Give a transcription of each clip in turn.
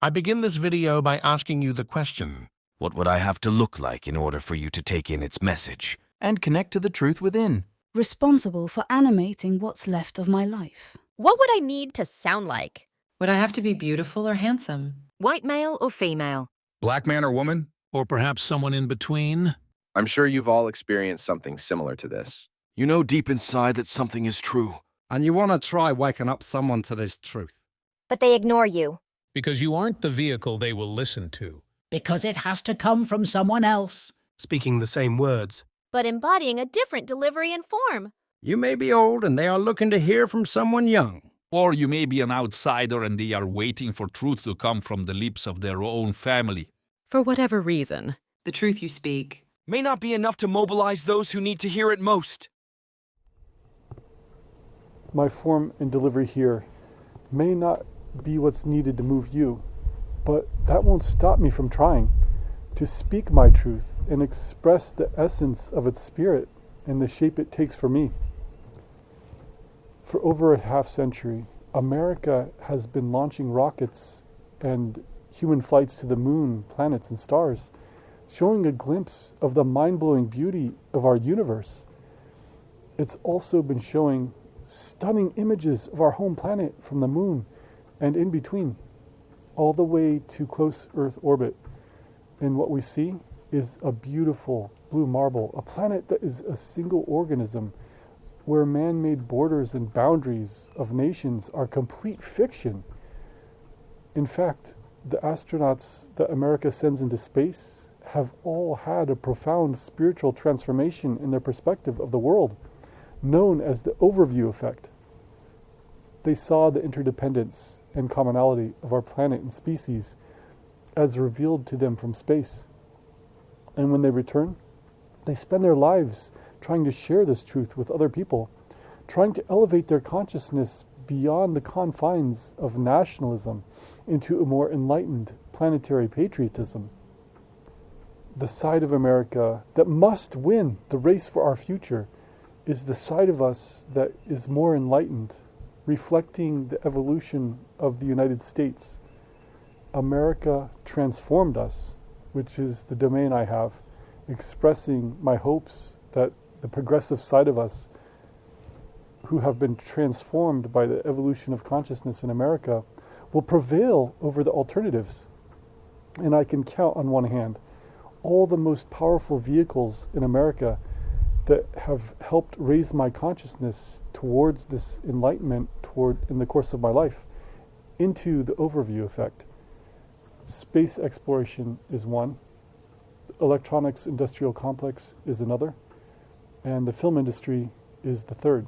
I begin this video by asking you the question, what would I have to look like in order for you to take in its message? And connect to the truth within. Responsible for animating what's left of my life. What would I need to sound like? Would I have to be beautiful or handsome? White male or female? Black man or woman? Or perhaps someone in between? I'm sure you've all experienced something similar to this. You know deep inside that something is true. And you want to try waking up someone to this truth. But they ignore you. Because you aren't the vehicle they will listen to. Because it has to come from someone else. Speaking the same words. But embodying a different delivery and form. You may be old and they are looking to hear from someone young. Or you may be an outsider and they are waiting for truth to come from the lips of their own family. For whatever reason, the truth you speak may not be enough to mobilize those who need to hear it most. My form and delivery here may not be what's needed to move you, but that won't stop me from trying to speak my truth and express the essence of its spirit and the shape it takes for me. For over a half century, America has been launching rockets and human flights to the moon, planets, and stars, showing a glimpse of the mind-blowing beauty of our universe. It's also been showing stunning images of our home planet from the moon and in between, all the way to close Earth orbit. And what we see is a beautiful blue marble, a planet that is a single organism where man-made borders and boundaries of nations are complete fiction. In fact, the astronauts that America sends into space have all had a profound spiritual transformation in their perspective of the world, known as the overview effect. They saw the interdependence and commonality of our planet and species as revealed to them from space. And when they return, they spend their lives trying to share this truth with other people, trying to elevate their consciousness beyond the confines of nationalism into a more enlightened planetary patriotism. The side of America that must win the race for our future is the side of us that is more enlightened, reflecting the evolution of the United States. America transformed us, which is the domain I have, expressing my hopes that the progressive side of us, who have been transformed by the evolution of consciousness in America, will prevail over the alternatives. And I can count on one hand all the most powerful vehicles in America that have helped raise my consciousness towards this enlightenment in the course of my life, into the overview effect. Space exploration is one, electronics industrial complex is another, and the film industry is the third.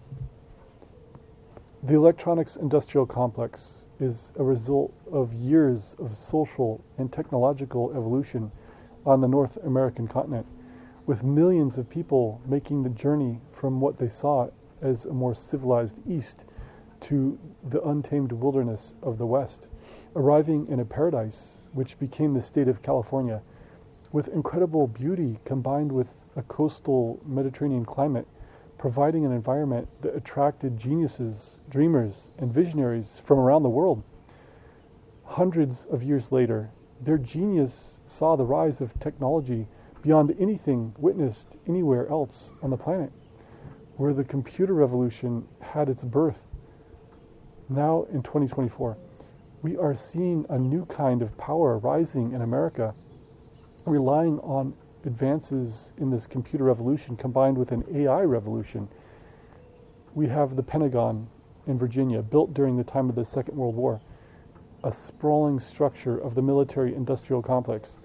The electronics industrial complex is a result of years of social and technological evolution on the North American continent, with millions of people making the journey from what they saw as a more civilized East to the untamed wilderness of the West, arriving in a paradise which became the state of California, with incredible beauty combined with a coastal Mediterranean climate, providing an environment that attracted geniuses, dreamers, and visionaries from around the world. Hundreds of years later, their genius saw the rise of technology beyond anything witnessed anywhere else on the planet, where the computer revolution had its birth. Now, in 2024, we are seeing a new kind of power rising in America, relying on advances in this computer revolution combined with an AI revolution. We have the Pentagon in Virginia, built during the time of the Second World War, a sprawling structure of the military-industrial complex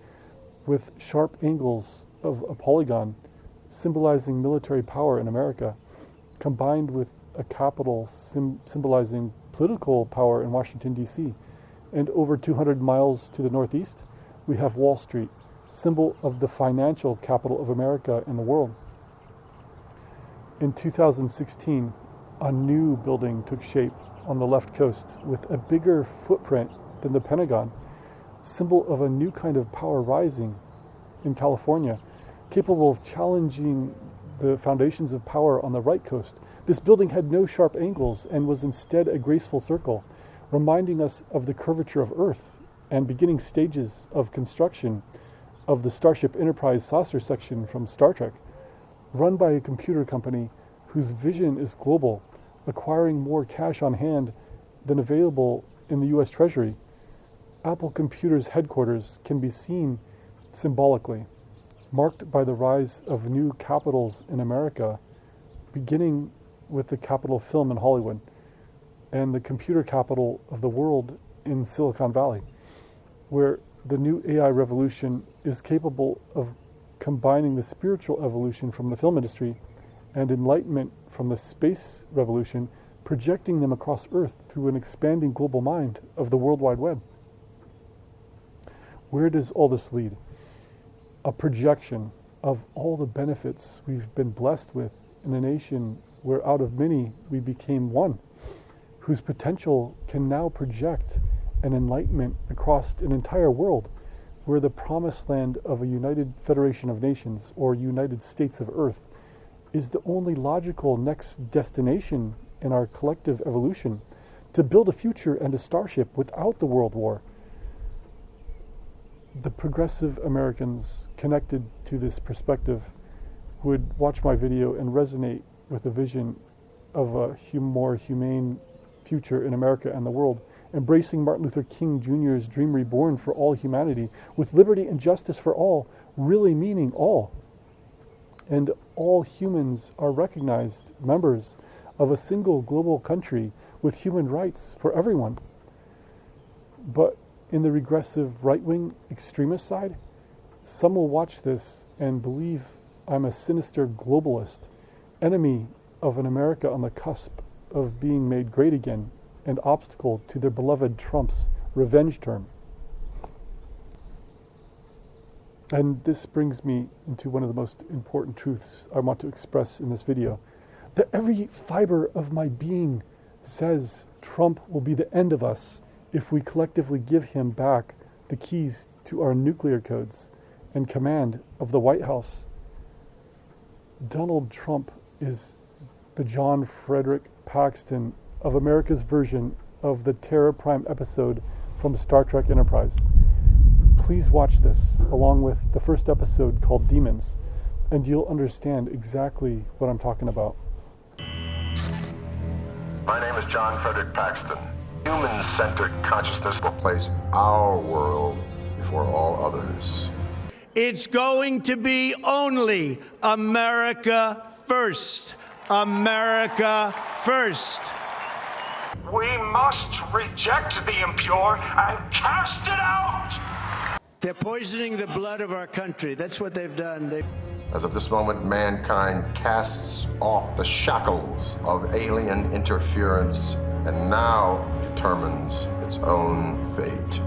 with sharp angles of a polygon symbolizing military power in America, combined with a capital symbolizing political power in Washington, D.C. And over 200 miles to the northeast, we have Wall Street, symbol of the financial capital of America and the world. In 2016, a new building took shape on the left coast with a bigger footprint than the Pentagon, symbol of a new kind of power rising in California, capable of challenging the foundations of power on the right coast. This building had no sharp angles and was instead a graceful circle, reminding us of the curvature of Earth and beginning stages of construction of the Starship Enterprise saucer section from Star Trek, run by a computer company whose vision is global, acquiring more cash on hand than available in the US Treasury. Apple Computer's headquarters can be seen symbolically, marked by the rise of new capitals in America, beginning with the capital of film in Hollywood, and the computer capital of the world in Silicon Valley, where the new AI revolution is capable of combining the spiritual evolution from the film industry and enlightenment from the space revolution, projecting them across Earth through an expanding global mind of the World Wide Web. Where does all this lead? A projection of all the benefits we've been blessed with in a nation where out of many we became one, whose potential can now project an enlightenment across an entire world, where the promised land of a united federation of nations, or United States of Earth, is the only logical next destination in our collective evolution to build a future and a starship without the World War. The progressive Americans connected to this perspective would watch my video and resonate with the vision of a more humane future in America and the world, embracing Martin Luther King Jr.'s dream reborn for all humanity, with liberty and justice for all, really meaning all. And all humans are recognized members of a single global country with human rights for everyone. But in the regressive right-wing extremist side, some will watch this and believe I'm a sinister globalist, enemy of an America on the cusp of being made great again, and obstacle to their beloved Trump's revenge term. And this brings me into one of the most important truths I want to express in this video, that every fiber of my being says Trump will be the end of us if we collectively give him back the keys to our nuclear codes and command of the White House. Donald Trump is the John Frederick Paxton of America's version of the Terra Prime episode from Star Trek Enterprise. Please watch this along with the first episode called Demons, and you'll understand exactly what I'm talking about. My name is John Frederick Paxton. Human-centered consciousness will place our world before all others. It's going to be only America first. America first. We must reject the impure and cast it out! They're poisoning the blood of our country. That's what they've done. As of this moment, mankind casts off the shackles of alien interference and now determines its own fate.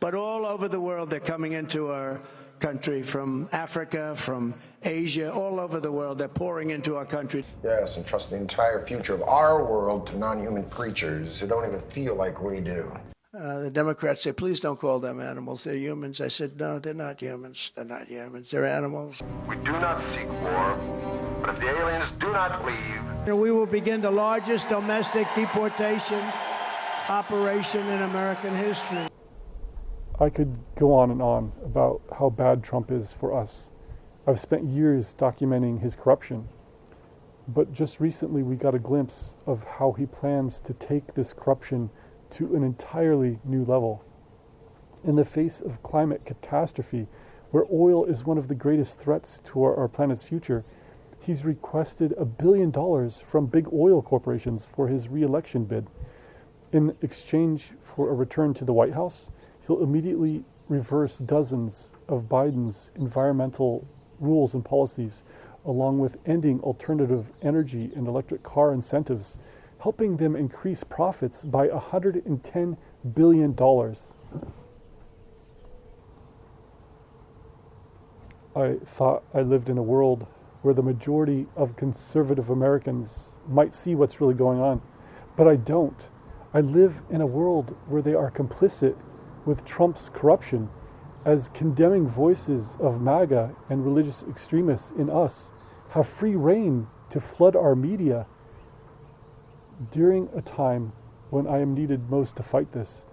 But all over the world, they're coming into our country, from Africa, from Asia, all over the world. They're pouring into our country. Yes, and trust the entire future of our world to non-human creatures who don't even feel like we do. The Democrats say, please don't call them animals. They're humans. I said, no, they're not humans. They're not humans. They're animals. We do not seek war, but if the aliens do not leave, we will begin the largest domestic deportation operation in American history. I could go on and on about how bad Trump is for us. I've spent years documenting his corruption, but just recently we got a glimpse of how he plans to take this corruption to an entirely new level. In the face of climate catastrophe, where oil is one of the greatest threats to our planet's future, he's requested $1 billion from big oil corporations for his re-election bid. In exchange for a return to the White House, he'll immediately reverse dozens of Biden's environmental rules and policies, along with ending alternative energy and electric car incentives, helping them increase profits by $110 billion. I thought I lived in a world where the majority of conservative Americans might see what's really going on, but I don't. I live in a world where they are complicit with Trump's corruption, as condemning voices of MAGA and religious extremists in us have free rein to flood our media. During a time when I am needed most to fight this,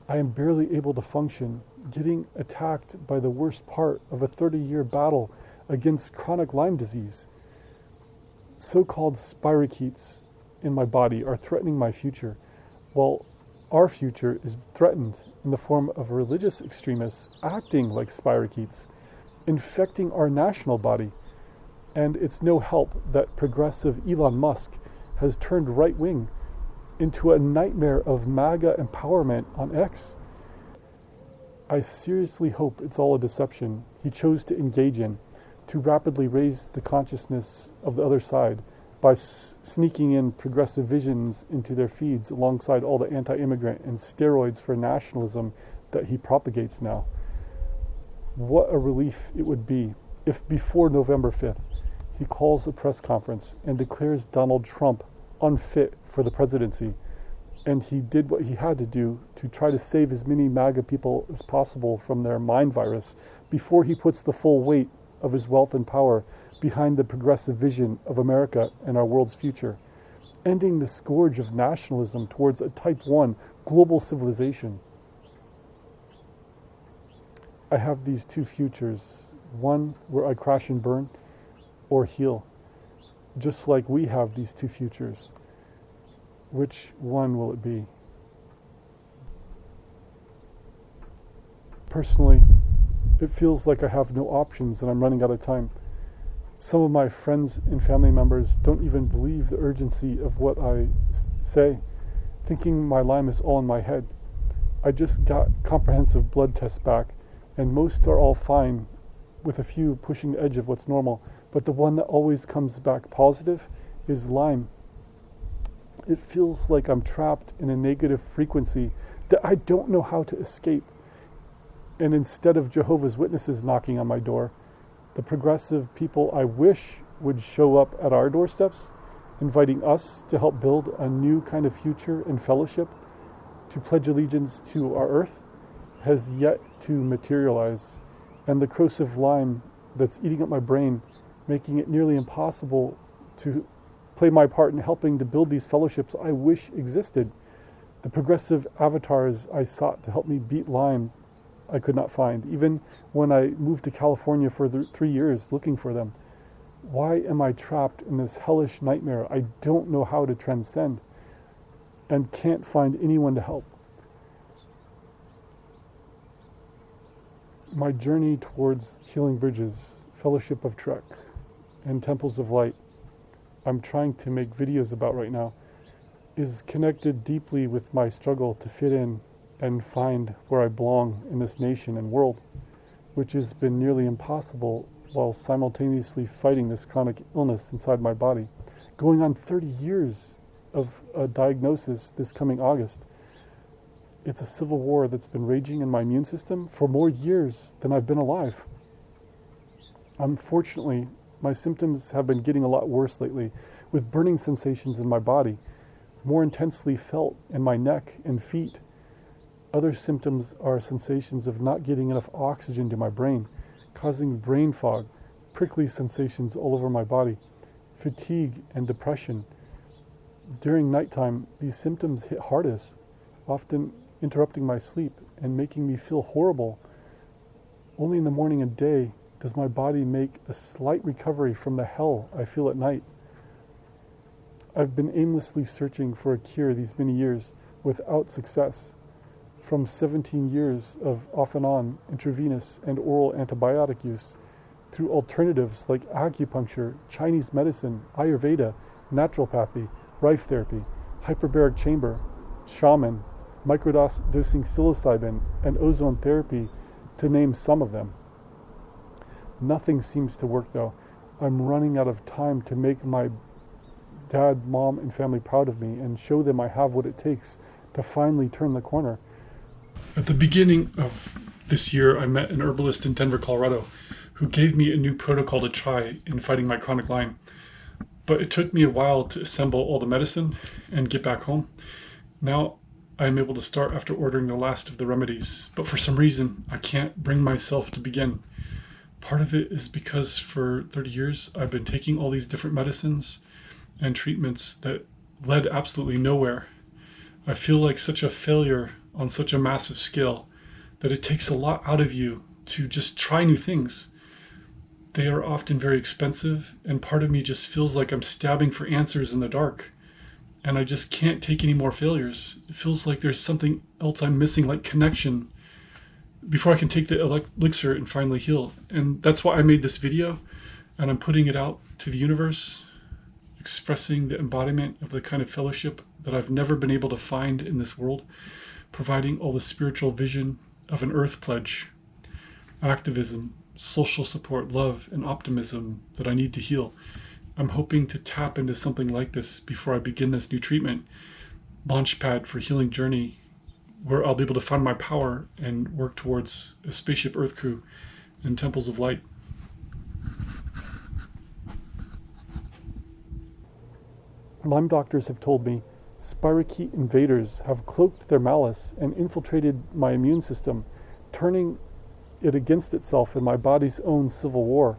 I am barely able to function, getting attacked by the worst part of a 30-year battle against chronic Lyme disease. So-called spirochetes in my body are threatening my future, while our future is threatened in the form of religious extremists acting like spirochetes, infecting our national body. And it's no help that progressive Elon Musk has turned right-wing into a nightmare of MAGA empowerment on X. I seriously hope it's all a deception he chose to engage in to rapidly raise the consciousness of the other side by sneaking in progressive visions into their feeds alongside all the anti-immigrant and steroids for nationalism that he propagates now. What a relief it would be if before November 5th he calls a press conference and declares Donald Trump unfit for the presidency, and he did what he had to do to try to save as many MAGA people as possible from their mind virus before he puts the full weight of his wealth and power behind the progressive vision of America and our world's future, ending the scourge of nationalism towards a type 1 global civilization. I have these two futures, one where I crash and burn, or heal, just like we have these two futures. Which one will it be? Personally, it feels like I have no options and I'm running out of time. Some of my friends and family members don't even believe the urgency of what I say, thinking my Lyme is all in my head. I just got comprehensive blood tests back, and most are all fine, with a few pushing the edge of what's normal, but the one that always comes back positive is Lyme. It feels like I'm trapped in a negative frequency that I don't know how to escape. And instead of Jehovah's Witnesses knocking on my door, the progressive people I wish would show up at our doorsteps, inviting us to help build a new kind of future and fellowship, to pledge allegiance to our earth, has yet to materialize. And the corrosive Lyme that's eating up my brain, making it nearly impossible to play my part in helping to build these fellowships I wish existed. The progressive avatars I sought to help me beat Lyme, I could not find, even when I moved to California for 3 years looking for them. Why am I trapped in this hellish nightmare I don't know how to transcend, and can't find anyone to help? My journey towards Healing Bridges, Fellowship of Trek, and Temples of Light, I'm trying to make videos about right now, is connected deeply with my struggle to fit in and find where I belong in this nation and world, which has been nearly impossible while simultaneously fighting this chronic illness inside my body, going on 30 years of a diagnosis this coming August. It's a civil war that's been raging in my immune system for more years than I've been alive. Unfortunately, my symptoms have been getting a lot worse lately, with burning sensations in my body, more intensely felt in my neck and feet. Other symptoms are sensations of not getting enough oxygen to my brain, causing brain fog, prickly sensations all over my body, fatigue and depression. During nighttime, these symptoms hit hardest, often interrupting my sleep and making me feel horrible. Only in the morning and day does my body make a slight recovery from the hell I feel at night. I've been aimlessly searching for a cure these many years without success. From 17 years of off and on intravenous and oral antibiotic use, through alternatives like acupuncture, Chinese medicine, Ayurveda, naturopathy, Rife therapy, hyperbaric chamber, shaman, microdosing psilocybin, and ozone therapy, to name some of them. Nothing seems to work though. I'm running out of time to make my dad, mom, and family proud of me and show them I have what it takes to finally turn the corner. At the beginning of this year, I met an herbalist in Denver, Colorado, who gave me a new protocol to try in fighting my chronic Lyme. But it took me a while to assemble all the medicine and get back home. Now I am able to start after ordering the last of the remedies, but for some reason I can't bring myself to begin. Part of it is because for 30 years I've been taking all these different medicines and treatments that led absolutely nowhere. I feel like such a failure on such a massive scale that it takes a lot out of you to just try new things. They are often very expensive, and part of me just feels like I'm stabbing for answers in the dark, and I just can't take any more failures. It feels like there's something else I'm missing, like connection, before I can take the elixir and finally heal. And that's why I made this video, and I'm putting it out to the universe, expressing the embodiment of the kind of fellowship that I've never been able to find in this world, providing all the spiritual vision of an earth pledge, activism, social support, love, and optimism that I need to heal. I'm hoping to tap into something like this before I begin this new treatment, launchpad for healing journey, where I'll be able to find my power and work towards a spaceship Earth crew and temples of light. Lyme doctors have told me spirochete invaders have cloaked their malice and infiltrated my immune system, turning it against itself in my body's own civil war.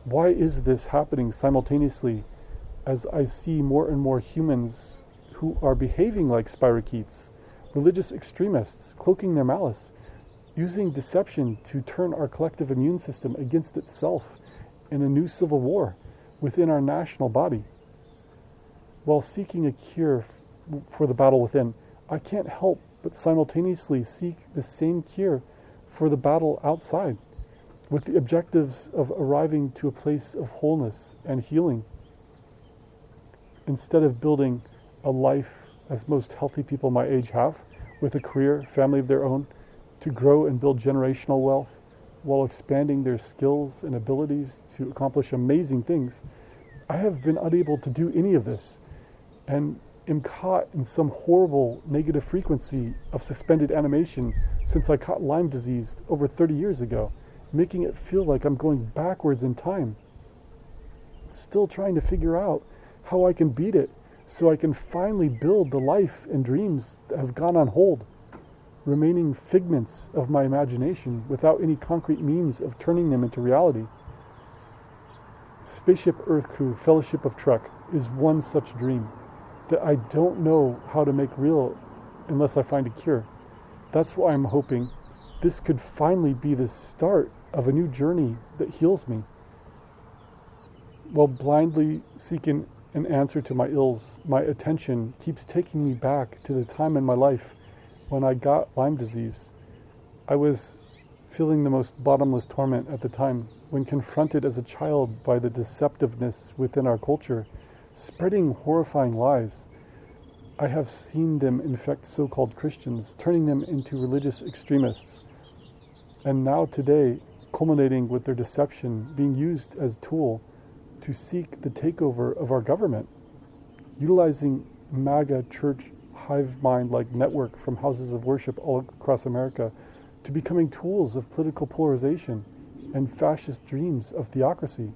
Why is this happening simultaneously as I see more and more humans who are behaving like spirochetes, religious extremists, cloaking their malice, using deception to turn our collective immune system against itself in a new civil war within our national body? While seeking a cure for the battle within, I can't help but simultaneously seek the same cure for the battle outside, with the objectives of arriving to a place of wholeness and healing. Instead of building a life as most healthy people my age have, with a career, family of their own, to grow and build generational wealth, while expanding their skills and abilities to accomplish amazing things, I have been unable to do any of this, and am caught in some horrible negative frequency of suspended animation since I caught Lyme disease over 30 years ago, making it feel like I'm going backwards in time. Still trying to figure out how I can beat it so I can finally build the life and dreams that have gone on hold, remaining figments of my imagination without any concrete means of turning them into reality. Spaceship Earth Crew Fellowship of Trek is one such dream that I don't know how to make real unless I find a cure. That's why I'm hoping this could finally be the start of a new journey that heals me. While blindly seeking an answer to my ills, my attention keeps taking me back to the time in my life when I got Lyme disease. I was feeling the most bottomless torment at the time when confronted as a child by the deceptiveness within our culture, spreading horrifying lies. I have seen them infect so-called Christians, turning them into religious extremists. And now today, culminating with their deception being used as a tool to seek the takeover of our government, utilizing MAGA church hive mind-like network from houses of worship all across America to becoming tools of political polarization and fascist dreams of theocracy.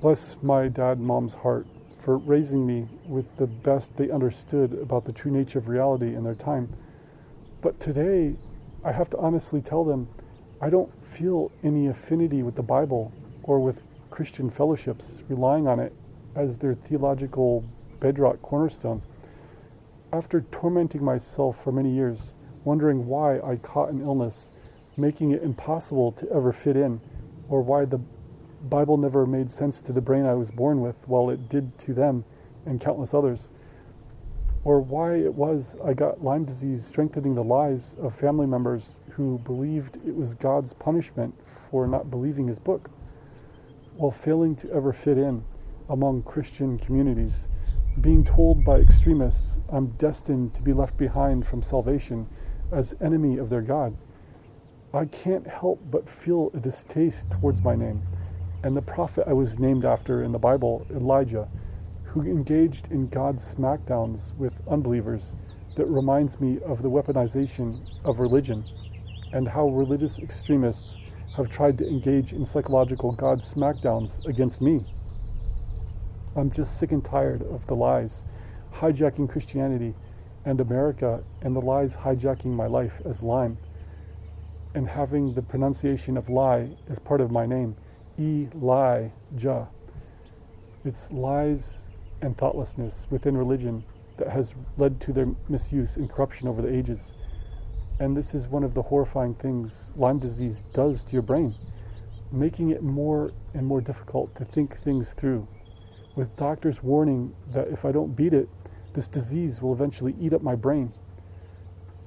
Bless my dad and mom's heart for raising me with the best they understood about the true nature of reality in their time. But today, I have to honestly tell them, I don't feel any affinity with the Bible or with Christian fellowships, relying on it as their theological bedrock cornerstone. After tormenting myself for many years, wondering why I caught an illness, making it impossible to ever fit in, or why the Bible never made sense to the brain I was born with, while it did to them and countless others, or why it was I got Lyme disease, strengthening the lies of family members who believed it was God's punishment for not believing his book, while failing to ever fit in among Christian communities, being told by extremists I'm destined to be left behind from salvation as enemy of their God. I can't help but feel a distaste towards my name and the prophet I was named after in the Bible, Elijah, who engaged in God's smackdowns with unbelievers. That reminds me of the weaponization of religion and how religious extremists have tried to engage in psychological God smackdowns against me. I'm just sick and tired of the lies hijacking Christianity and America, and the lies hijacking my life as Lyme, and having the pronunciation of lie as part of my name, Elijah. It's lies and thoughtlessness within religion that has led to their misuse and corruption over the ages. And this is one of the horrifying things Lyme disease does to your brain, making it more and more difficult to think things through, with doctors warning that if I don't beat it, this disease will eventually eat up my brain,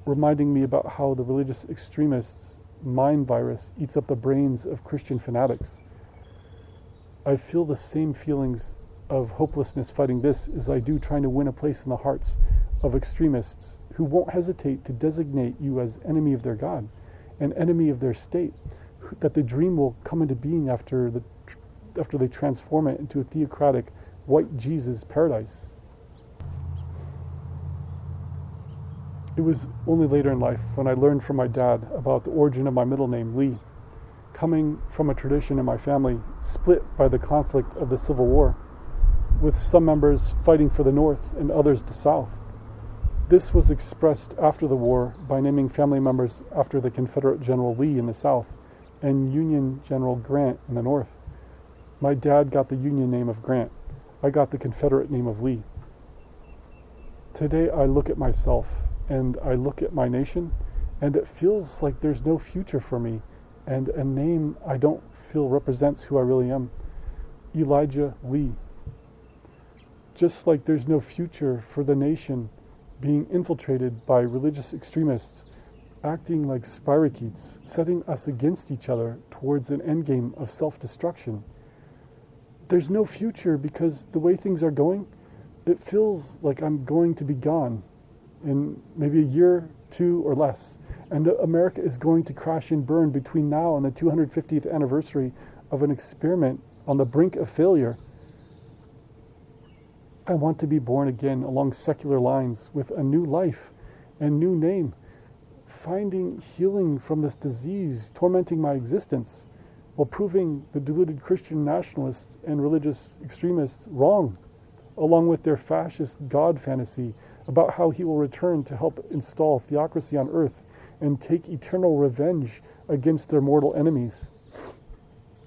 reminding me about how the religious extremists' mind virus eats up the brains of Christian fanatics. I feel the same feelings of hopelessness fighting this as I do trying to win a place in the hearts of extremists who won't hesitate to designate you as enemy of their God, an enemy of their state, that the dream will come into being after they transform it into a theocratic white Jesus paradise. It was only later in life when I learned from my dad about the origin of my middle name, Lee, coming from a tradition in my family split by the conflict of the Civil War, with some members fighting for the North and others the South. This was expressed after the war by naming family members after the Confederate General Lee in the South and Union General Grant in the North. My dad got the Union name of Grant. I got the Confederate name of Lee. Today I look at myself and I look at my nation, and it feels like there's no future for me, and a name I don't feel represents who I really am. Elijah Lee. Just like there's no future for the nation being infiltrated by religious extremists, acting like spirochetes, setting us against each other towards an endgame of self-destruction. There's no future because the way things are going, it feels like I'm going to be gone in maybe a year, 2 or less. And America is going to crash and burn between now and the 250th anniversary of an experiment on the brink of failure. I want to be born again along secular lines with a new life and new name, finding healing from this disease tormenting my existence while proving the deluded Christian nationalists and religious extremists wrong, along with their fascist God fantasy about how he will return to help install theocracy on earth and take eternal revenge against their mortal enemies.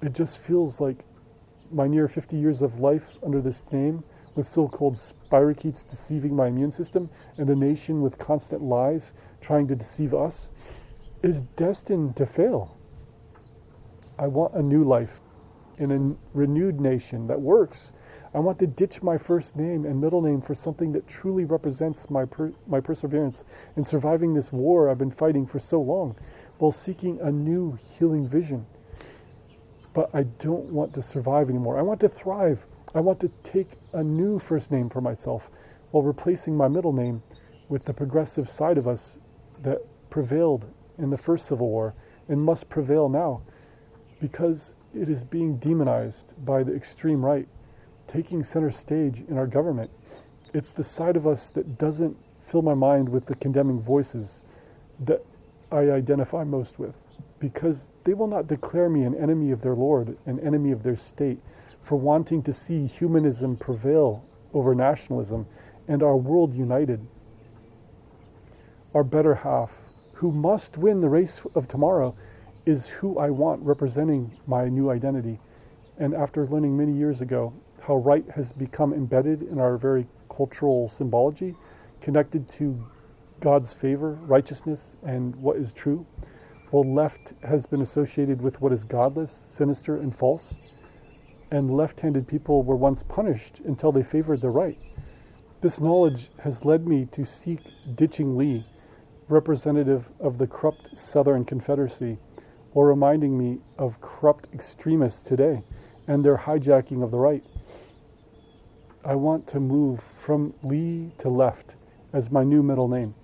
It just feels like my near 50 years of life under this name, with so-called spirochetes deceiving my immune system, and a nation with constant lies trying to deceive us, is destined to fail. I want a new life in a renewed nation that works. I want to ditch my first name and middle name for something that truly represents my perseverance in surviving this war I've been fighting for so long, while seeking a new healing vision. But I don't want to survive anymore. I want to thrive. I want to take a new first name for myself while replacing my middle name with the progressive side of us that prevailed in the first Civil War and must prevail now, because it is being demonized by the extreme right, taking center stage in our government. It's the side of us that doesn't fill my mind with the condemning voices that I identify most with, because they will not declare me an enemy of their Lord, an enemy of their state, for wanting to see humanism prevail over nationalism and our world united. Our better half, who must win the race of tomorrow, is who I want representing my new identity. And after learning many years ago how right has become embedded in our very cultural symbology, connected to God's favor, righteousness, and what is true, while left has been associated with what is godless, sinister, and false, and left-handed people were once punished until they favored the right. This knowledge has led me to seek ditching Lee, representative of the corrupt Southern Confederacy, while reminding me of corrupt extremists today and their hijacking of the right. I want to move from Lee to left as my new middle name,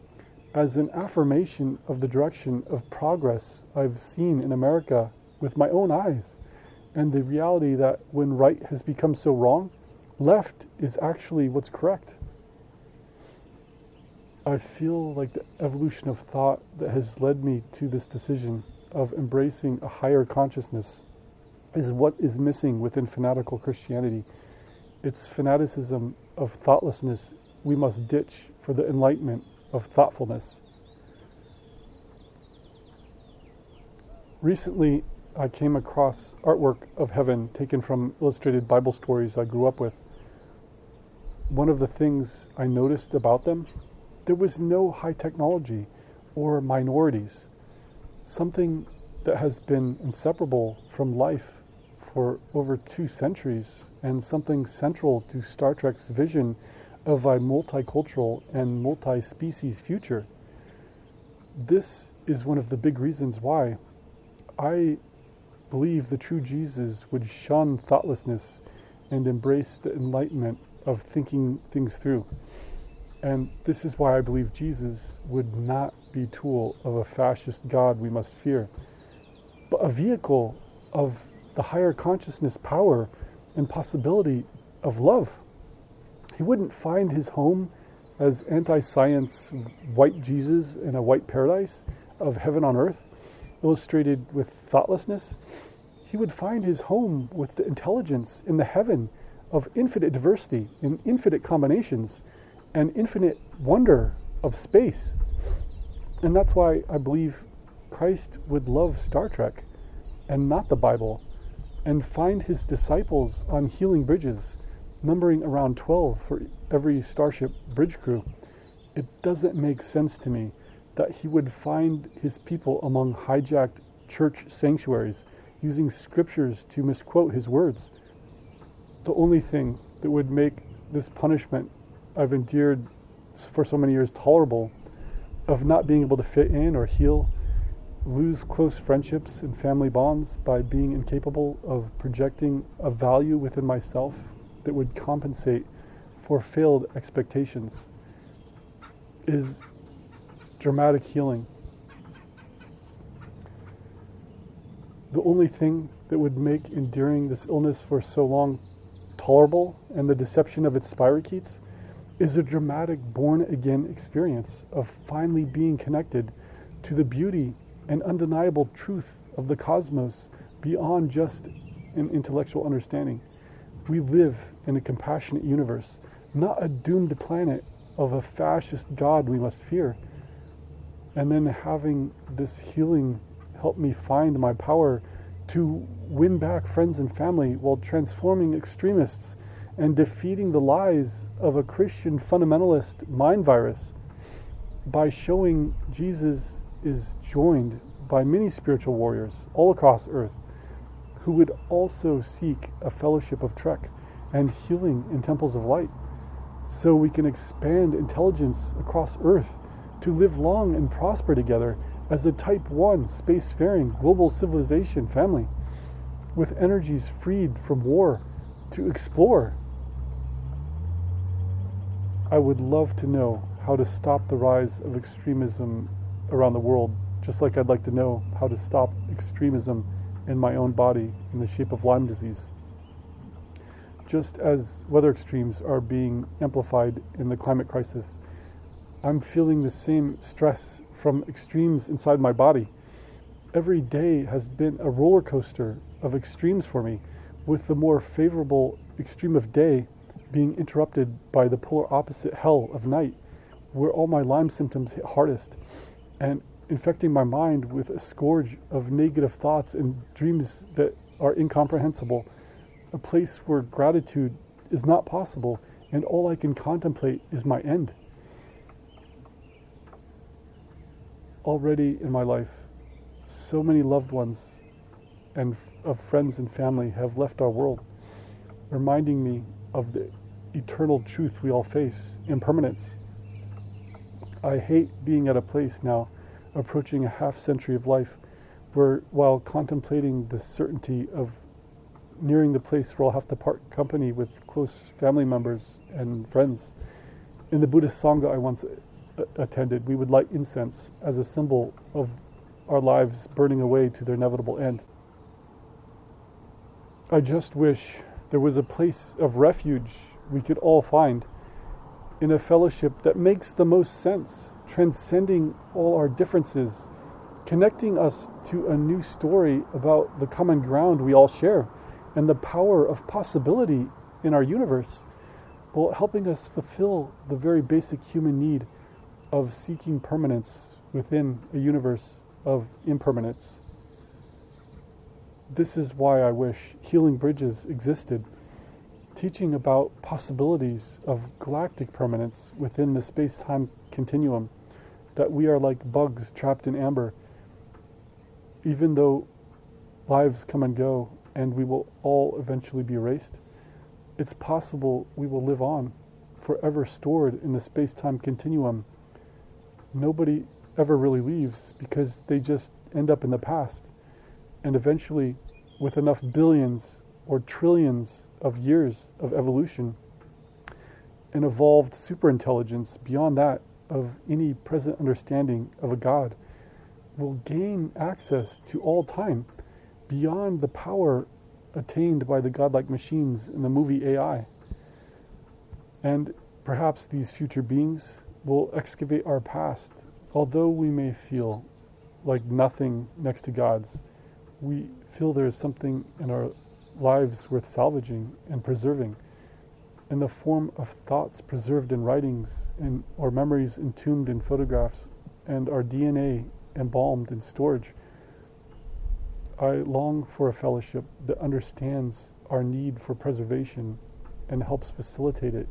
as an affirmation of the direction of progress I've seen in America with my own eyes, and the reality that when right has become so wrong, left is actually what's correct. I feel like the evolution of thought that has led me to this decision of embracing a higher consciousness is what is missing within fanatical Christianity. It's fanaticism of thoughtlessness we must ditch for the enlightenment of thoughtfulness. Recently, I came across artwork of heaven taken from illustrated Bible stories I grew up with. one of the things I noticed about them, there was no high technology or minorities. Something that has been inseparable from life for over 2 centuries, and something central to Star Trek's vision of a multicultural and multi-species future. This is one of the big reasons why I believe the true Jesus would shun thoughtlessness and embrace the enlightenment of thinking things through. And this is why I believe Jesus would not be tool of a fascist God we must fear, but a vehicle of the higher consciousness power and possibility of love. He wouldn't find his home as anti-science white Jesus in a white paradise of heaven on earth, illustrated with thoughtlessness. He would find his home with the intelligence in the heaven of infinite diversity, in infinite combinations, and infinite wonder of space. And that's why I believe Christ would love Star Trek and not the Bible, and find his disciples on healing bridges, numbering around 12 for every Starship bridge crew. It doesn't make sense to me that he would find his people among hijacked church sanctuaries, using scriptures to misquote his words. The only thing that would make this punishment I've endured for so many years tolerable, of not being able to fit in or heal, lose close friendships and family bonds by being incapable of projecting a value within myself that would compensate for failed expectations, is dramatic healing. The only thing that would make enduring this illness for so long tolerable, and the deception of its spirochetes, is a dramatic born-again experience of finally being connected to the beauty and undeniable truth of the cosmos beyond just an intellectual understanding. We live in a compassionate universe, not a doomed planet of a fascist God we must fear. And then having this healing help me find my power to win back friends and family while transforming extremists and defeating the lies of a Christian fundamentalist mind virus by showing Jesus is joined by many spiritual warriors all across earth who would also seek a fellowship of Trek and healing in temples of light, so we can expand intelligence across earth to live long and prosper together as a Type 1 spacefaring global civilization family with energies freed from war to explore. I would love to know how to stop the rise of extremism around the world, just like I'd like to know how to stop extremism in my own body in the shape of Lyme disease. Just as weather extremes are being amplified in the climate crisis, I'm feeling the same stress from extremes inside my body. Every day has been a roller coaster of extremes for me, with the more favorable extreme of day being interrupted by the polar opposite hell of night, where all my Lyme symptoms hit hardest, and infecting my mind with a scourge of negative thoughts and dreams that are incomprehensible, a place where gratitude is not possible, and all I can contemplate is my end. Already in my life, so many loved ones and of friends and family have left our world, reminding me of the eternal truth we all face, impermanence. I hate being at a place now, approaching a half-century of life, where while contemplating the certainty of nearing the place where I'll have to part company with close family members and friends. In the Buddhist Sangha I once attended, we would light incense as a symbol of our lives burning away to their inevitable end. I just wish there was a place of refuge we could all find in a fellowship that makes the most sense, transcending all our differences, connecting us to a new story about the common ground we all share and the power of possibility in our universe, while helping us fulfill the very basic human need of seeking permanence within a universe of impermanence. This is why I wish healing bridges existed, teaching about possibilities of galactic permanence within the space-time continuum, that we are like bugs trapped in amber. Even though lives come and go and we will all eventually be erased, it's possible we will live on, forever stored in the space-time continuum. Nobody ever really leaves because they just end up in the past. And eventually, with enough billions or trillions of years of evolution, an evolved superintelligence beyond that of any present understanding of a God will gain access to all time beyond the power attained by the godlike machines in the movie AI. And perhaps these future beings will excavate our past. Although we may feel like nothing next to God's, we feel there is something in our lives worth salvaging and preserving, in the form of thoughts preserved in writings or memories entombed in photographs, and our DNA embalmed in storage. I long for a fellowship that understands our need for preservation and helps facilitate it,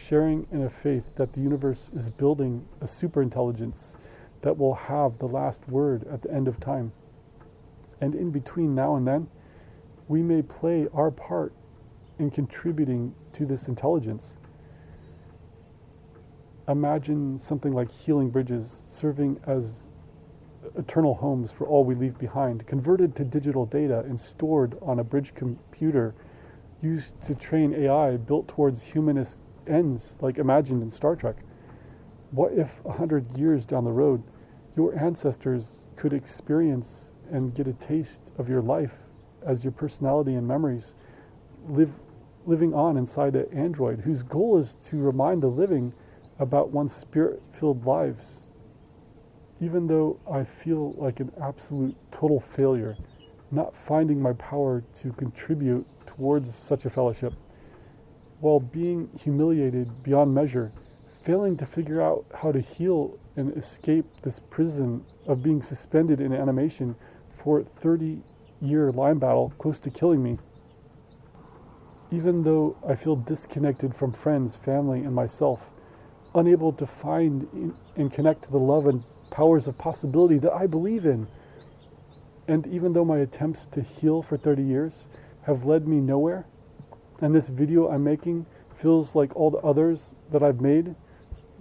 sharing in a faith that the universe is building a superintelligence that will have the last word at the end of time. And in between now and then, we may play our part in contributing to this intelligence. Imagine something like healing bridges serving as eternal homes for all we leave behind, converted to digital data and stored on a bridge computer used to train AI built towards humanist ends like imagined in Star Trek. What if 100 years down the road, your ancestors could experience and get a taste of your life as your personality and memories living on inside an android whose goal is to remind the living about one's spirit-filled lives? Even though I feel like an absolute total failure, not finding my power to contribute towards such a fellowship, while being humiliated beyond measure, failing to figure out how to heal and escape this prison of being suspended in animation for a 30-year Lyme battle close to killing me. Even though I feel disconnected from friends, family, and myself, unable to find and connect to the love and powers of possibility that I believe in. And even though my attempts to heal for 30 years have led me nowhere, and this video I'm making feels like all the others that I've made,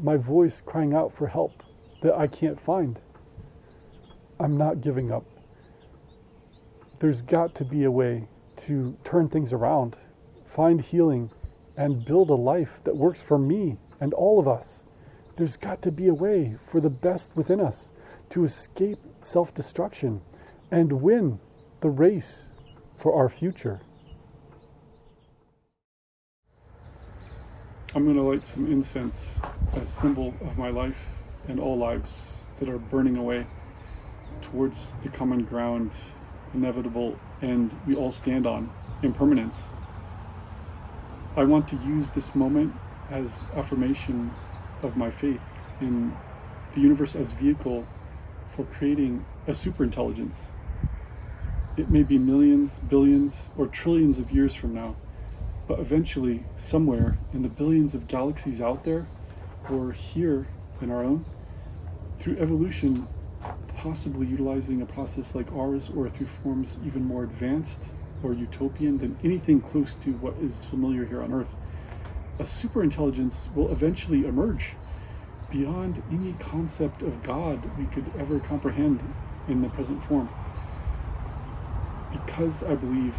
my voice crying out for help that I can't find, I'm not giving up. There's got to be a way to turn things around, find healing, and build a life that works for me and all of us. There's got to be a way for the best within us to escape self-destruction and win the race for our future. I'm going to light some incense as symbol of my life and all lives that are burning away towards the common ground, inevitable end we all stand on, impermanence. I want to use this moment as affirmation of my faith in the universe as vehicle for creating a superintelligence. It may be millions, billions, or trillions of years from now, but eventually, somewhere in the billions of galaxies out there, or here in our own, through evolution, possibly utilizing a process like ours, or through forms even more advanced or utopian than anything close to what is familiar here on Earth, a superintelligence will eventually emerge beyond any concept of God we could ever comprehend in the present form. Because I believe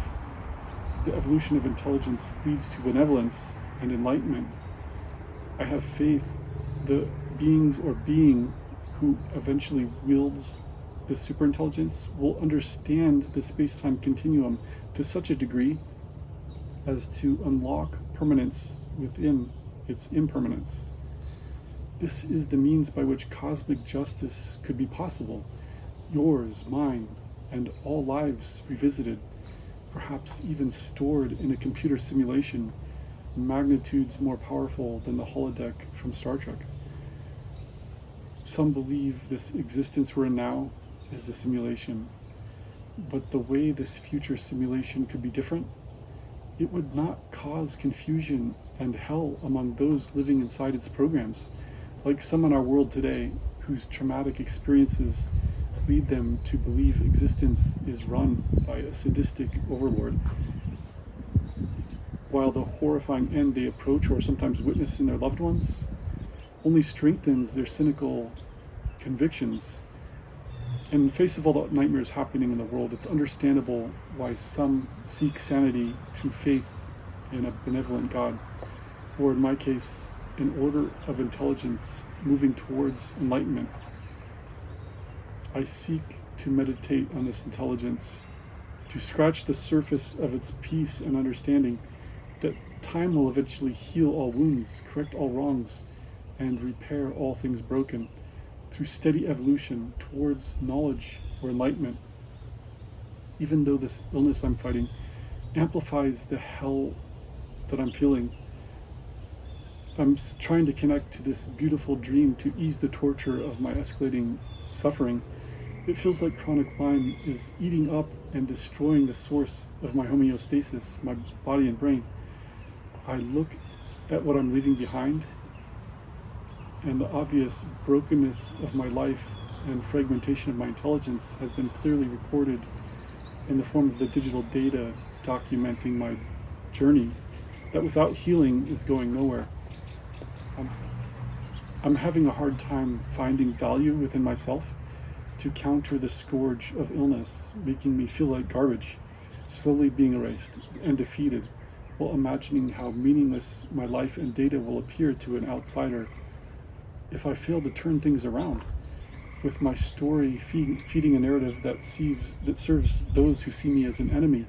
the evolution of intelligence leads to benevolence and enlightenment, I have faith the beings or being who eventually wields this superintelligence will understand the space-time continuum to such a degree as to unlock permanence within its impermanence. This is the means by which cosmic justice could be possible. Yours, mine, and all lives revisited, perhaps even stored in a computer simulation in magnitudes more powerful than the holodeck from Star Trek. Some believe this existence we're in now is a simulation, but the way this future simulation could be different it would not cause confusion and hell among those living inside its programs, like some in our world today whose traumatic experiences lead them to believe existence is run by a sadistic overlord, while the horrifying end they approach or sometimes witness in their loved ones only strengthens their cynical convictions. In the face of all the nightmares happening in the world, it's understandable why some seek sanity through faith in a benevolent God, or in my case, an order of intelligence moving towards enlightenment. I seek to meditate on this intelligence, to scratch the surface of its peace and understanding that time will eventually heal all wounds, correct all wrongs, and repair all things broken through steady evolution towards knowledge or enlightenment. Even though this illness I'm fighting amplifies the hell that I'm feeling, I'm trying to connect to this beautiful dream to ease the torture of my escalating suffering. It feels like chronic Lyme is eating up and destroying the source of my homeostasis, my body and brain. I look at what I'm leaving behind, and the obvious brokenness of my life and fragmentation of my intelligence has been clearly recorded in the form of the digital data documenting my journey that without healing is going nowhere. I'm having a hard time finding value within myself to counter the scourge of illness, making me feel like garbage, slowly being erased and defeated, while imagining how meaningless my life and data will appear to an outsider if I fail to turn things around, with my story feeding a narrative that serves those who see me as an enemy.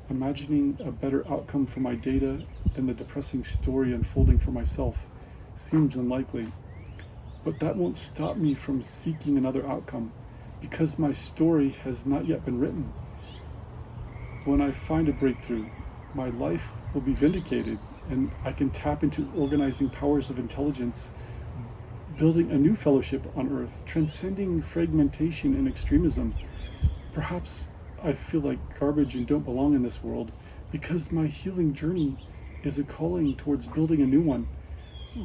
Imagining a better outcome for my data than the depressing story unfolding for myself seems unlikely. But that won't stop me from seeking another outcome, because my story has not yet been written. When I find a breakthrough, my life will be vindicated, and I can tap into organizing powers of intelligence, building a new fellowship on Earth, transcending fragmentation and extremism. Perhaps I feel like garbage and don't belong in this world because my healing journey is a calling towards building a new one,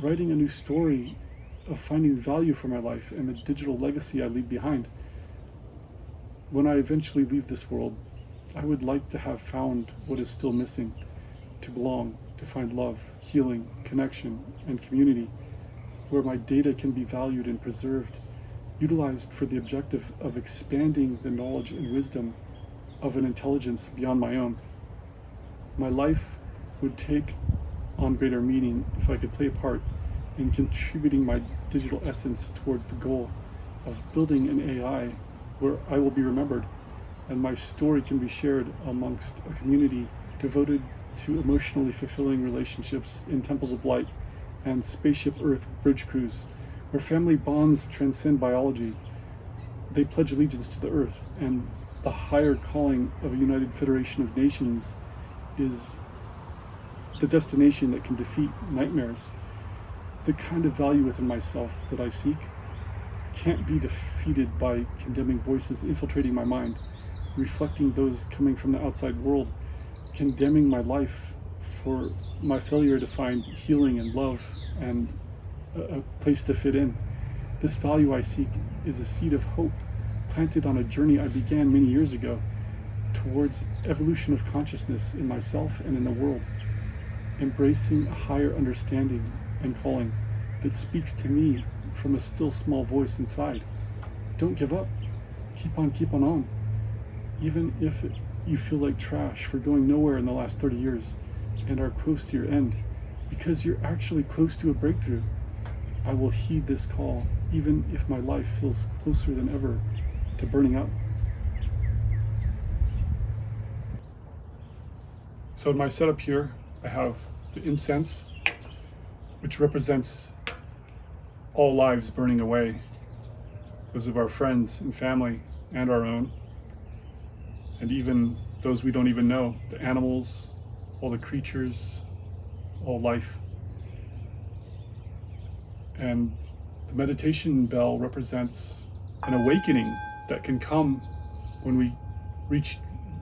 writing a new story of finding value for my life and the digital legacy I leave behind. When I eventually leave this world, I would like to have found what is still missing, to belong, to find love, healing, connection, and community, where my data can be valued and preserved, utilized for the objective of expanding the knowledge and wisdom of an intelligence beyond my own. My life would take on greater meaning if I could play a part in contributing my digital essence towards the goal of building an AI where I will be remembered and my story can be shared amongst a community devoted to emotionally fulfilling relationships in temples of light and spaceship Earth bridge crews, where family bonds transcend biology. They pledge allegiance to the Earth, and the higher calling of a united federation of nations is the destination that can defeat nightmares. The kind of value within myself that I seek can't be defeated by condemning voices infiltrating my mind, reflecting those coming from the outside world, condemning my life for my failure to find healing and love and a place to fit in. This value I seek is a seed of hope planted on a journey I began many years ago towards evolution of consciousness in myself and in the world, embracing a higher understanding and calling that speaks to me from a still small voice inside. Don't give up. Keep on. Even if you feel like trash for going nowhere in the last 30 years and are close to your end, because you're actually close to a breakthrough. I will heed this call, even if my life feels closer than ever to burning up. So in my setup here, I have the incense, which represents all lives burning away, those of our friends and family and our own, and even those we don't even know, the animals, all the creatures, all life. And the meditation bell represents an awakening that can come when we reach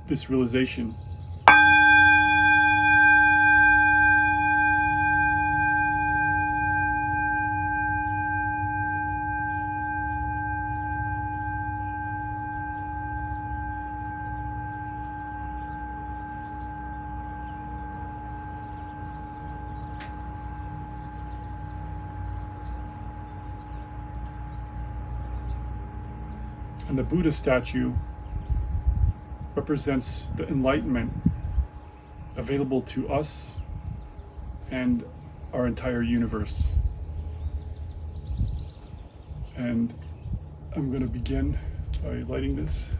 this realization. And the Buddha statue represents the enlightenment available to us and our entire universe. And I'm going to begin by lighting this.